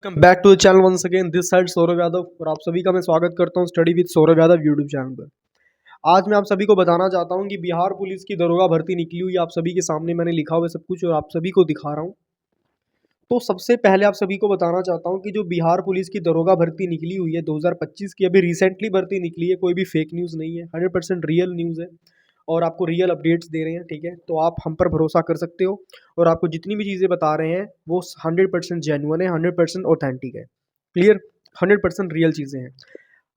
Welcome back to the channel once again this side Saurabh Yadav और आप सभी का मैं स्वागत करता हूं study with Saurabh Yadav YouTube channel पर। आज मैं आप सभी को बताना चाहता हूं कि बिहार पुलिस की दरोगा भर्ती निकली हुई आप सभी के सामने मैंने लिखा हुआ है सब कुछ और आप सभी को दिखा रहा हूं। तो सबसे पहले आप सभी को बताना चाहता हूं कि जो बिहार पुलिस की दरोगा भर्ती निकली हुई है 2025 की, अभी रिसेंटली भर्ती निकली है, कोई भी फेक न्यूज़ नहीं है, 100% रियल न्यूज़ है और आपको रियल अपडेट्स दे रहे हैं। ठीक है, तो आप हम पर भरोसा कर सकते हो और आपको जितनी भी चीज़ें बता रहे हैं वो 100% जेन्युइन है, 100% ऑथेंटिक है। क्लियर, 100% रियल चीज़ें हैं।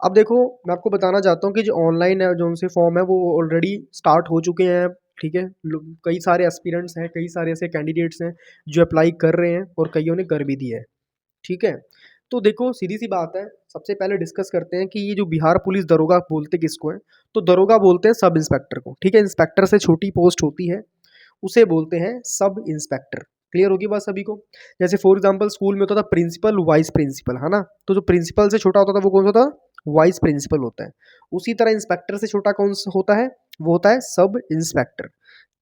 अब देखो, मैं आपको बताना चाहता हूँ कि जो ऑनलाइन है, जो उनसे फॉर्म है वो ऑलरेडी स्टार्ट हो चुके हैं। ठीक है, कई सारे एस्पिरेंट्स हैं, कई सारे ऐसे कैंडिडेट्स हैं जो अप्लाई कर रहे हैं और कईयों ने कर भी दिया है। ठीक है, तो देखो सीधी सी बात है, सबसे पहले डिस्कस करते हैं कि ये जो बिहार पुलिस दरोगा बोलते किसको है। तो दरोगा बोलते हैं सब इंस्पेक्टर को। ठीक है, इंस्पेक्टर से छोटी पोस्ट होती है उसे बोलते हैं सब इंस्पेक्टर। क्लियर होगी बात सभी को। जैसे फॉर एग्जांपल स्कूल में होता था प्रिंसिपल वाइस प्रिंसिपल, है ना। तो जो प्रिंसिपल से छोटा होता था वो कौन सा होता है, वाइस प्रिंसिपल होता है। उसी तरह इंस्पेक्टर से छोटा कौन सा होता है, वो होता है सब इंस्पेक्टर।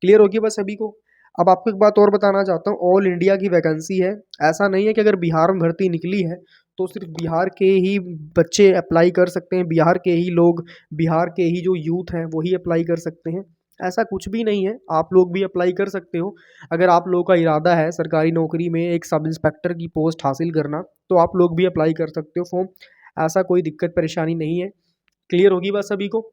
क्लियर होगी बात सभी को। अब आपको एक बात और बताना चाहता हूँ, ऑल इंडिया की वैकेंसी है। ऐसा नहीं है कि अगर बिहार में भर्ती निकली है तो सिर्फ बिहार के ही बच्चे अप्लाई कर सकते हैं, बिहार के ही लोग, बिहार के ही जो यूथ हैं वही अप्लाई कर सकते हैं। ऐसा कुछ भी नहीं है, आप लोग भी अप्लाई कर सकते हो। अगर आप लोगों का इरादा है सरकारी नौकरी में एक सब इंस्पेक्टर की पोस्ट हासिल करना तो आप लोग भी अप्लाई कर सकते हो फॉर्म। ऐसा कोई दिक्कत परेशानी नहीं है। क्लियर होगी बात सभी को।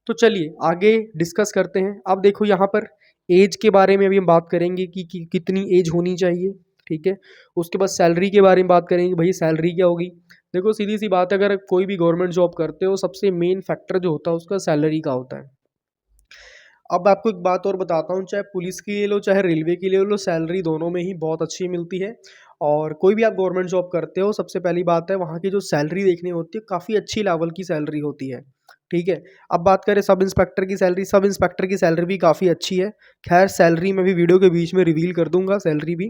तो चलिए आगे डिस्कस करते हैं। अब देखो यहाँ पर एज के बारे में भी हम बात करेंगे कि कितनी एज होनी चाहिए। ठीक है, उसके बाद सैलरी के बारे में बात करेंगे, भाई सैलरी क्या होगी। देखो सीधी सी बात है, अगर कोई भी गवर्नमेंट जॉब करते हो सबसे मेन फैक्टर जो होता है उसका सैलरी का होता है। अब आपको एक बात और बताता हूँ, चाहे पुलिस की ले लो चाहे रेलवे की ले लो, सैलरी दोनों में ही बहुत अच्छी मिलती है। और कोई भी आप गवर्नमेंट जॉब करते हो, सबसे पहली बात है वहाँ की जो सैलरी देखनी होती है काफ़ी अच्छी लेवल की सैलरी होती है। ठीक है, अब बात करें सब इंस्पेक्टर की सैलरी, सब इंस्पेक्टर की सैलरी भी काफ़ी अच्छी है। खैर सैलरी मैं भी वीडियो के बीच में रिवील कर दूंगा, सैलरी भी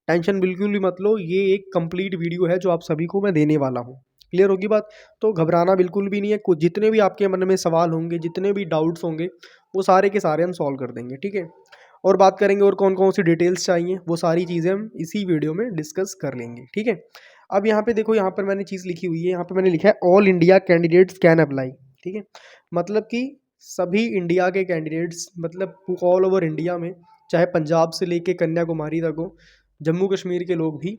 टेंशन बिल्कुल भी मत लो, ये एक कंप्लीट वीडियो है जो आप सभी को मैं देने वाला हूँ। क्लियर होगी बात। तो घबराना बिल्कुल भी नहीं है, कुछ जितने भी आपके मन में सवाल होंगे, जितने भी डाउट्स होंगे वो सारे के सारे हम सॉल्व कर देंगे। ठीक है, और बात करेंगे और कौन कौन सी डिटेल्स चाहिए वो सारी चीज़ें हम इसी वीडियो में डिस्कस कर लेंगे। ठीक है, अब यहाँ पे देखो, यहाँ पर मैंने चीज़ लिखी हुई है, यहाँ पे मैंने लिखा है all India candidates can apply. ठीक है, मतलब कि सभी इंडिया के कैंडिडेट्स, मतलब ऑल ओवर इंडिया में, चाहे पंजाब से लेके कन्याकुमारी तक हो, जम्मू कश्मीर के लोग भी,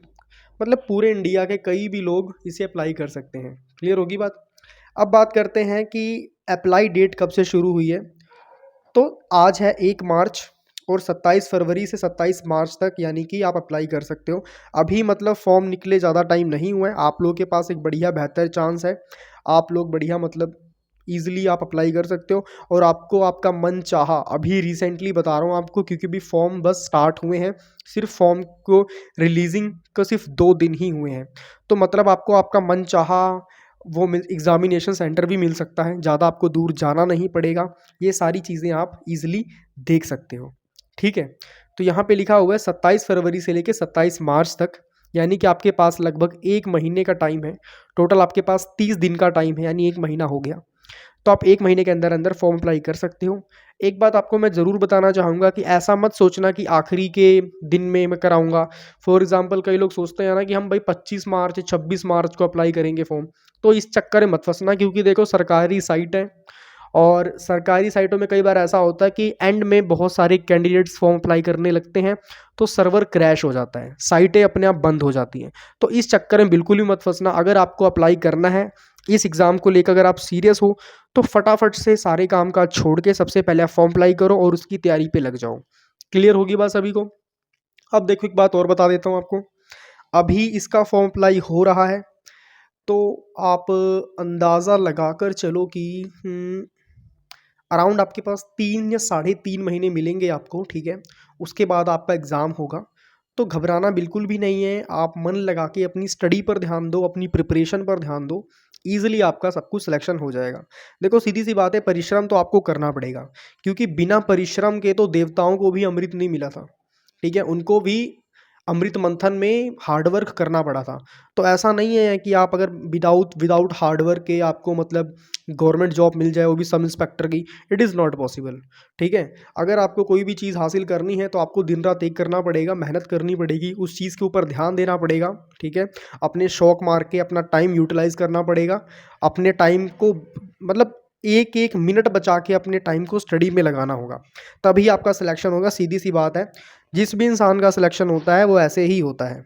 मतलब पूरे इंडिया के कई भी लोग इसे अप्लाई कर सकते हैं। क्लियर होगी बात। अब बात करते हैं कि अप्लाई डेट कब से शुरू हुई है। तो आज है 1 मार्च और 27 फरवरी से 27 मार्च तक यानी कि आप अप्लाई कर सकते हो। अभी मतलब फॉर्म निकले ज़्यादा टाइम नहीं हुआ है, आप लोगों के पास एक बढ़िया बेहतर चांस है। आप लोग बढ़िया मतलब ईजिली आप अप्लाई कर सकते हो और आपको आपका मन चाहा, अभी रिसेंटली बता रहा हूँ आपको क्योंकि अभी फॉर्म बस स्टार्ट हुए हैं, सिर्फ फॉर्म को रिलीजिंग को सिर्फ 2 दिन ही हुए हैं। तो मतलब आपको आपका मन चाहा वो एग्ज़ामिनेशन सेंटर भी मिल सकता है, ज़्यादा आपको दूर जाना नहीं पड़ेगा। ये सारी चीज़ें आप इजीली देख सकते हो। ठीक है, तो यहाँ पे लिखा हुआ है 27 फरवरी से लेकर 27 मार्च तक, यानी कि आपके पास लगभग 1 महीने का टाइम है। टोटल आपके पास 30 दिन का टाइम है, यानी 1 महीना हो गया। तो आप 1 महीने के अंदर अंदर फॉर्म अप्लाई कर सकते हो। एक बात आपको मैं ज़रूर बताना चाहूँगा कि ऐसा मत सोचना कि आखिरी के दिन में मैं कराऊँगा। फॉर एग्ज़ाम्पल कई लोग सोचते हैं ना कि हम भाई 25 मार्च 26 मार्च को अप्लाई करेंगे फॉर्म। तो इस चक्कर में मत फंसना, क्योंकि देखो सरकारी साइट है और सरकारी साइटों में कई बार ऐसा होता है कि एंड में बहुत सारे कैंडिडेट्स फॉर्म अप्लाई करने लगते हैं तो सर्वर क्रैश हो जाता है, साइटें अपने आप बंद हो जाती हैं। तो इस चक्कर में बिल्कुल भी मत फंसना। अगर आपको अप्लाई करना है इस एग्ज़ाम को लेकर, अगर आप सीरियस हो तो फटाफट से सारे काम काज छोड़ के सबसे पहले आप फॉर्म अप्लाई करो और उसकी तैयारी पे लग जाओ। क्लियर होगी बात सभी को। अब देखो एक बात और बता देता हूँ आपको, अभी इसका फॉर्म अप्लाई हो रहा है तो आप अंदाज़ा लगाकर चलो कि अराउंड आपके पास 3 या 3.5 महीने मिलेंगे आपको। ठीक है, उसके बाद आपका एग्ज़ाम होगा। तो घबराना बिल्कुल भी नहीं है, आप मन लगा के अपनी स्टडी पर ध्यान दो, अपनी प्रिपरेशन पर ध्यान दो, ईजिली आपका सब कुछ सिलेक्शन हो जाएगा। देखो सीधी सी बात है, परिश्रम तो आपको करना पड़ेगा, क्योंकि बिना परिश्रम के तो देवताओं को भी अमृत नहीं मिला था। ठीक है, उनको भी अमृत मंथन में हार्डवर्क करना पड़ा था। तो ऐसा नहीं है कि आप अगर विदाउट हार्डवर्क के आपको मतलब गवर्नमेंट जॉब मिल जाए, वो भी सब इंस्पेक्टर की। It is not possible. ठीक है, अगर आपको कोई भी चीज़ हासिल करनी है तो आपको दिन रात एक करना पड़ेगा, मेहनत करनी पड़ेगी, उस चीज़ के ऊपर ध्यान देना पड़ेगा। ठीक है, अपने शौक मार के अपना टाइम यूटिलाइज करना पड़ेगा, अपने टाइम को मतलब एक एक मिनट बचा के अपने टाइम को स्टडी में लगाना होगा, तभी आपका सिलेक्शन होगा। सीधी सी बात है, जिस भी इंसान का सिलेक्शन होता है वो ऐसे ही होता है।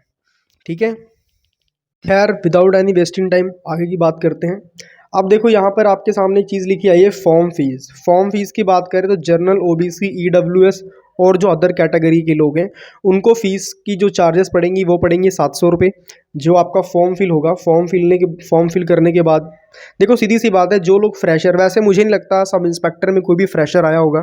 ठीक है, खैर विदाउट एनी वेस्टिंग टाइम आगे की बात करते हैं। अब देखो यहाँ पर आपके सामने एक चीज़ लिखी आई है, फॉर्म फीस। फॉर्म फीस की बात करें तो जनरल, ओबीसी, ईडब्ल्यूएस और जो अदर कैटेगरी के लोग हैं उनको फीस की जो चार्जेस पड़ेंगी वो पड़ेंगी 700 रुपये। जो आपका फॉर्म फिल होगा, फॉर्म फिल करने के बाद देखो सीधी सी बात है, जो लोग फ्रेशर, वैसे मुझे नहीं लगता सब इंस्पेक्टर में कोई भी फ्रेशर आया होगा।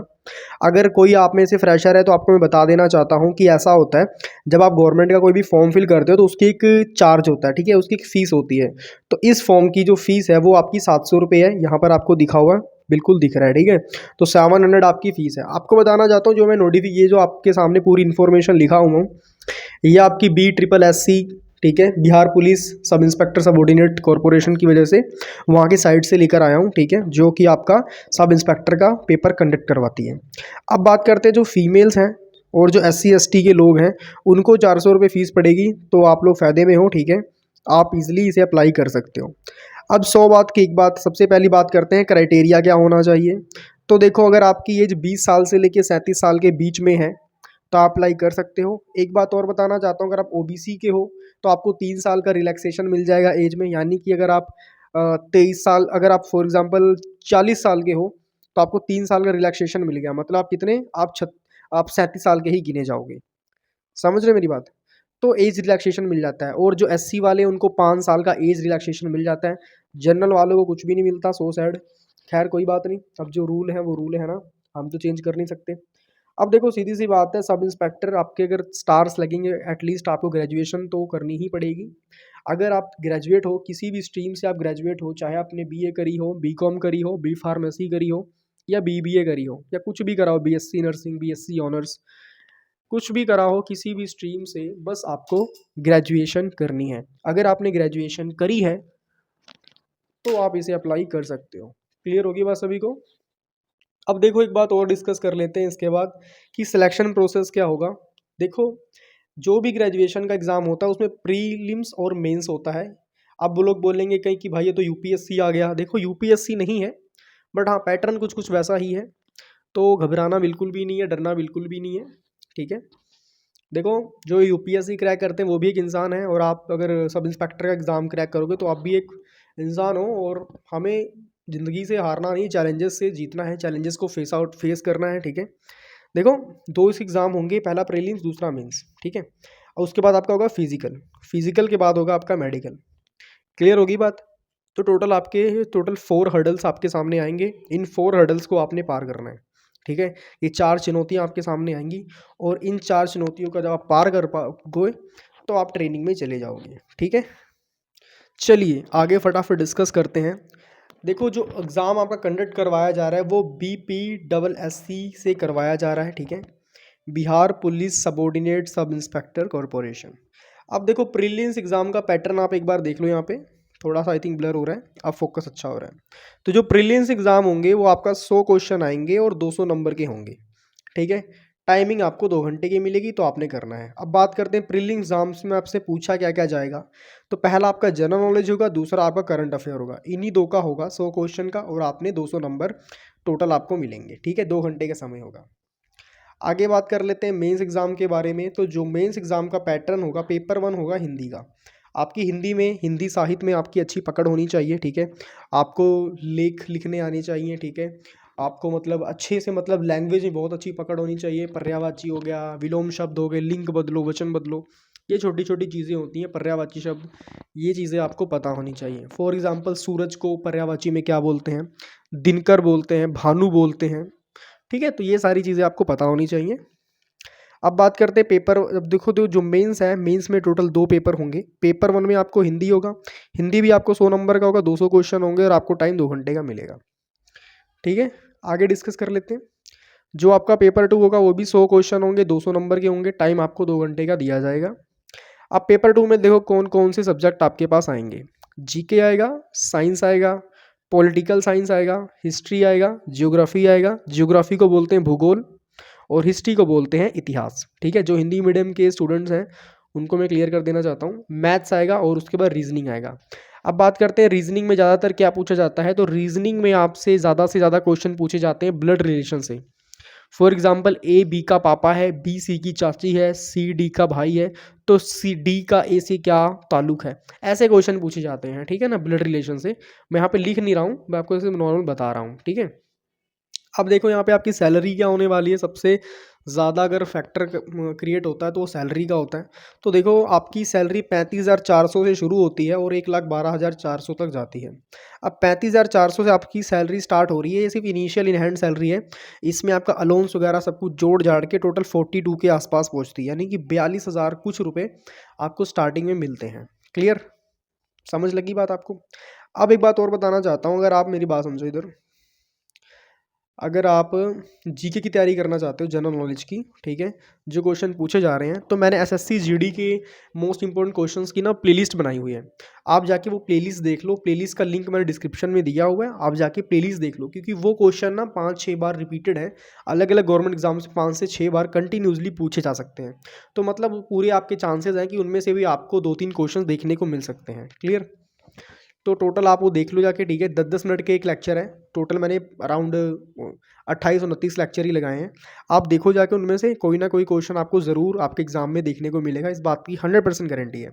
अगर कोई आप में से फ्रेशर है तो आपको मैं बता देना चाहता हूँ कि ऐसा होता है, जब आप गवर्नमेंट का कोई भी फॉर्म फिल करते हो तो उसकी एक चार्ज होता है। ठीक है, उसकी एक फ़ीस होती है। तो इस फॉर्म की जो फ़ीस है वो आपकी 700 रुपये है। यहाँ पर आपको दिखा हुआ है, बिल्कुल दिख रहा है। ठीक है, तो 700 आपकी फ़ीस है। आपको बताना चाहता हूँ, जो मैं ये जो आपके सामने पूरी इन्फॉर्मेशन लिखा हुआ हूँ, ये आपकी BSSC, ठीक है, Bihar police sub inspector subordinate corporation की वजह से वहाँ की साइड से लेकर आया हूँ। ठीक है, जो कि आपका सब इंस्पेक्टर का पेपर कंडक्ट करवाती है। अब बात करते हैं जो फीमेल्स हैं और जो SC ST के लोग हैं, उनको 400 रुपये फ़ीस पड़ेगी। तो आप लोग फ़ायदे में हो। ठीक है, आप इजीली इसे अप्लाई कर सकते हो। अब 100 बात की एक बात, सबसे पहली बात करते हैं क्राइटेरिया क्या होना चाहिए। तो देखो, अगर आपकी एज 20 साल से लेकर 37 साल के बीच में है तो आप अप्लाई कर सकते हो। एक बात और बताना चाहता हूँ, अगर आप OBC के हो तो आपको 3 साल का रिलैक्सेशन मिल जाएगा एज में। यानी कि अगर आप 23 साल, अगर आप फॉर एग्जांपल 40 साल के हो तो आपको 3 साल का रिलैक्सेशन मिल गया। मतलब आप कितने, आप 37 साल के ही गिने जाओगे। समझ रहे मेरी बात? तो एज रिलैक्सेशन मिल जाता है। और जो SC वाले हैं उनको 5 साल का एज रिलैक्सेशन मिल जाता है। जनरल वालों को कुछ भी नहीं मिलता, सो सैड। खैर कोई बात नहीं, अब जो रूल है वो रूल है ना, हम तो चेंज कर नहीं सकते। अब देखो सीधी सी बात है, सब इंस्पेक्टर आपके अगर स्टार्स लगेंगे, एटलीस्ट आपको ग्रेजुएशन तो करनी ही पड़ेगी। अगर आप ग्रेजुएट हो, किसी भी स्ट्रीम से आप ग्रेजुएट हो, चाहे आपने BA करी हो, BCom करी हो, B फार्मेसी करी हो या BBA करी हो, या कुछ भी करा हो, BSc नर्सिंग, BSc ऑनर्स, कुछ भी करा हो किसी भी स्ट्रीम से, बस आपको ग्रेजुएशन करनी है। अगर आपने ग्रेजुएशन करी है तो आप इसे अप्लाई कर सकते हो। क्लियर होगी बात सभी को? अब देखो एक बात और डिस्कस कर लेते हैं इसके बाद, कि सिलेक्शन प्रोसेस क्या होगा। देखो, जो भी ग्रेजुएशन का एग्ज़ाम होता है उसमें प्रीलिम्स और मेंस होता है। अब वो लोग बोलेंगे कहीं कि भाई ये तो UPSC आ गया। देखो UPSC नहीं है, बट हाँ पैटर्न कुछ कुछ वैसा ही है। तो घबराना बिल्कुल भी नहीं है, डरना बिल्कुल भी नहीं है। ठीक है, देखो, जो UPSC क्रैक करते हैं वो भी एक इंसान है, और आप अगर सब इंस्पेक्टर का एग्ज़ाम क्रैक करोगे तो आप भी एक इंसान हो। और हमें ज़िंदगी से हारना नहीं, चैलेंजेस से जीतना है, चैलेंजेस को फेस करना है। ठीक है, देखो, दो इस एग्ज़ाम होंगे, पहला प्रीलिम्स, दूसरा मेंस। ठीक है, और उसके बाद आपका होगा फिजिकल, फिजिकल के बाद होगा आपका मेडिकल। क्लियर होगी बात? तो टोटल 4 हर्डल्स आपके सामने आएंगे। इन 4 हर्डल्स को आपने पार करना है। ठीक है, ये 4 चुनौतियां आपके सामने आएंगी, और इन 4 चुनौतियों का जब आप पार कर पाओगे तो आप ट्रेनिंग में चले जाओगे। ठीक है, चलिए आगे फटाफट डिस्कस करते हैं। देखो, जो एग्ज़ाम आपका कंडक्ट करवाया जा रहा है वो BPSSC से करवाया जा रहा है। ठीक है, Bihar police subordinate sub inspector corporation. अब देखो, प्रीलिम्स एग्ज़ाम का पैटर्न आप एक बार देख लो। यहाँ पे थोड़ा सा आई थिंक ब्लर हो रहा है, अब फोकस अच्छा हो रहा है। तो जो प्रीलिम्स एग्ज़ाम होंगे वो आपका 100 क्वेश्चन आएंगे और 200 नंबर के होंगे। ठीक है, टाइमिंग आपको 2 घंटे की मिलेगी, तो आपने करना है। अब बात करते हैं प्रीलिम्स एग्जाम्स में आपसे पूछा क्या क्या जाएगा। तो पहला आपका जनरल नॉलेज होगा, दूसरा आपका करंट अफेयर होगा। इन्हीं दो का होगा 100 क्वेश्चन का, और आपने 200 नंबर टोटल आपको मिलेंगे। ठीक है, 2 घंटे का समय होगा। आगे बात कर लेते हैं मेंस एग्ज़ाम के बारे में। तो जो मेंस एग्ज़ाम का पैटर्न होगा, पेपर 1 होगा हिंदी का। आपकी हिंदी में, हिंदी साहित्य में आपकी अच्छी पकड़ होनी चाहिए। ठीक है, आपको लेख लिखने आनी चाहिए। ठीक है, आपको मतलब अच्छे से, मतलब लैंग्वेज में बहुत अच्छी पकड़ होनी चाहिए। पर्यायवाची हो गया, विलोम शब्द हो गए, लिंग बदलो, वचन बदलो, ये छोटी छोटी चीज़ें होती हैं पर्यायवाची शब्द, ये चीज़ें आपको पता होनी चाहिए। फॉर एग्जाम्पल, सूरज को पर्यायवाची में क्या बोलते हैं, दिनकर बोलते हैं, भानु बोलते हैं। ठीक है, तो ये सारी चीज़ें आपको पता होनी चाहिए। अब बात करते हैं पेपर। अब देखो, तो जो मेंस है, मेंस में टोटल 2 पेपर होंगे। पेपर 1 में आपको हिंदी होगा, हिंदी भी आपको 100 नंबर का होगा, 200 क्वेश्चन होंगे, और आपको टाइम 2 घंटे का मिलेगा। ठीक है, आगे डिस्कस कर लेते हैं। जो आपका पेपर 2 होगा वो भी 100 क्वेश्चन होंगे, 200 नंबर के होंगे, टाइम आपको 2 घंटे का दिया जाएगा। अब पेपर 2 में देखो कौन कौन से सब्जेक्ट आपके पास आएंगे। जीके आएगा, साइंस आएगा, पॉलिटिकल साइंस आएगा, हिस्ट्री आएगा, जियोग्राफी आएगा। जियोग्राफी को बोलते हैं भूगोल और हिस्ट्री को बोलते हैं इतिहास। ठीक है, जो हिंदी मीडियम के स्टूडेंट्स हैं उनको मैं क्लियर कर देना चाहता हूँ। मैथ्स आएगा और उसके बाद रीजनिंग आएगा। अब बात करते हैं रीजनिंग में ज़्यादातर क्या पूछा जाता है। तो रीजनिंग में आपसे ज़्यादा क्वेश्चन पूछे जाते हैं ब्लड रिलेशन से। फॉर एग्जाम्पल ए बी का पापा है, बी सी की चाची है, सी डी का भाई है, तो सी डी का ए से क्या ताल्लुक है। ऐसे क्वेश्चन पूछे जाते हैं, ठीक है ना, ब्लड रिलेशन से। मैं यहाँ पे लिख नहीं रहा हूँ, मैं आपको सिर्फ नॉर्मल बता रहा हूँ, ठीक है। अब देखो यहाँ पे आपकी सैलरी क्या होने वाली है। सबसे ज़्यादा अगर फैक्टर क्रिएट होता है तो वो सैलरी का होता है। तो देखो आपकी सैलरी 35,400 से शुरू होती है और 1,12,400 तक जाती है। अब 35,400 से आपकी सैलरी स्टार्ट हो रही है, ये सिर्फ इनिशियल इन हैंड सैलरी है। इसमें आपका अलाउंस वगैरह सब कुछ जोड़ जाड़ के टोटल 42 के आसपास पहुँचती है, यानी कि 42,000 कुछ रुपये आपको स्टार्टिंग में मिलते हैं। क्लियर, समझ लगी बात आपको। अब एक बात और बताना चाहता हूँ, अगर आप मेरी बात समझो इधर। अगर आप जीके की तैयारी करना चाहते हो, जनरल नॉलेज की, ठीक है, जो क्वेश्चन पूछे जा रहे हैं, तो मैंने एसएससी जीडी के मोस्ट इंपॉर्टेंट क्वेश्चंस की ना प्लेलिस्ट बनाई हुई है। आप जाके वो प्लेलिस्ट देख लो। प्लेलिस्ट का लिंक मैंने डिस्क्रिप्शन में दिया हुआ है, आप जाके प्लेलिस्ट देख लो, क्योंकि वो क्वेश्चन ना 5-6 बार रिपीटेड है। अलग अलग गवर्नमेंट एग्जाम से 5 से 6 बार कंटिन्यूसली पूछे जा सकते हैं। तो मतलब पूरे आपके चांसेस हैं कि उनमें से भी आपको 2-3 क्वेश्चन देखने को मिल सकते हैं। क्लियर, तो टोटल आप वो देख लो जाके, ठीक है। 10-10 मिनट के एक लेक्चर है। टोटल मैंने अराउंड 28-29 लेक्चर ही लगाए हैं। आप देखो जाके, उनमें से कोई ना कोई क्वेश्चन आपको ज़रूर आपके एग्जाम में देखने को मिलेगा, इस बात की 100% गारंटी है।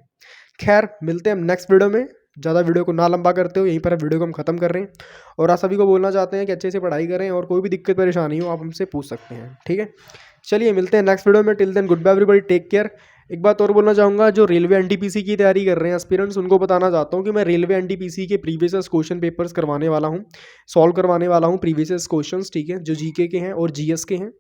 खैर, मिलते हैं हम नेक्स्ट वीडियो में। ज़्यादा वीडियो को ना लंबा करते हो, यहीं पर वीडियो को हम खत्म कर रहे हैं। और आप सभी को बोलना चाहते हैं कि अच्छे से पढ़ाई करें और कोई भी दिक्कत परेशानी हो आप हमसे पूछ सकते हैं, ठीक है। चलिए मिलते हैं नेक्स्ट वीडियो में। Till then goodbye everybody, take care. एक बात और बोलना चाहूँगा, जो रेलवे एनटीपीसी की तैयारी कर रहे हैं एस्पिरेंट्स, उनको बताना चाहता हूँ कि मैं रेलवे एनटीपीसी के प्रीवियस क्वेश्चन पेपर्स करवाने वाला हूँ, सॉल्व करवाने वाला हूँ प्रीवियस क्वेश्चंस, ठीक है, जो जीके के हैं और जीएस के हैं।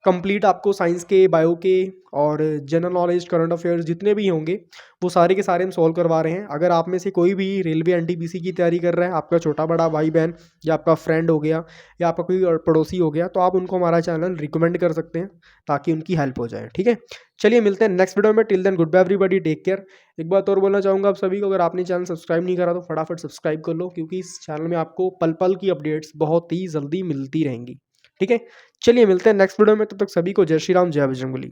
कंप्लीट आपको साइंस के, बायो के और जनरल नॉलेज, करंट अफेयर्स जितने भी होंगे वो सारे के सारे हम सॉल्व करवा रहे हैं। अगर आप में से कोई भी रेलवे एनटीपीसी की तैयारी कर रहा है, आपका छोटा बड़ा भाई बहन या आपका फ्रेंड हो गया या आपका कोई पड़ोसी हो गया, तो आप उनको हमारा चैनल रिकमेंड कर सकते हैं ताकि उनकी हेल्प हो जाए, ठीक है। चलिए मिलते हैं नेक्स्ट वीडियो में। Till then goodbye everybody, take care. एक बात और बोलना चाहूँगा आप सभी को, अगर आपने चैनल सब्सक्राइब नहीं करा तो फटाफट सब्सक्राइब कर लो, क्योंकि इस चैनल में आपको पल पल की अपडेट्स बहुत ही जल्दी मिलती रहेंगी, ठीक है। चलिए मिलते हैं नेक्स्ट वीडियो में, तब तक सभी को जय श्री राम, जय बजरंगबली।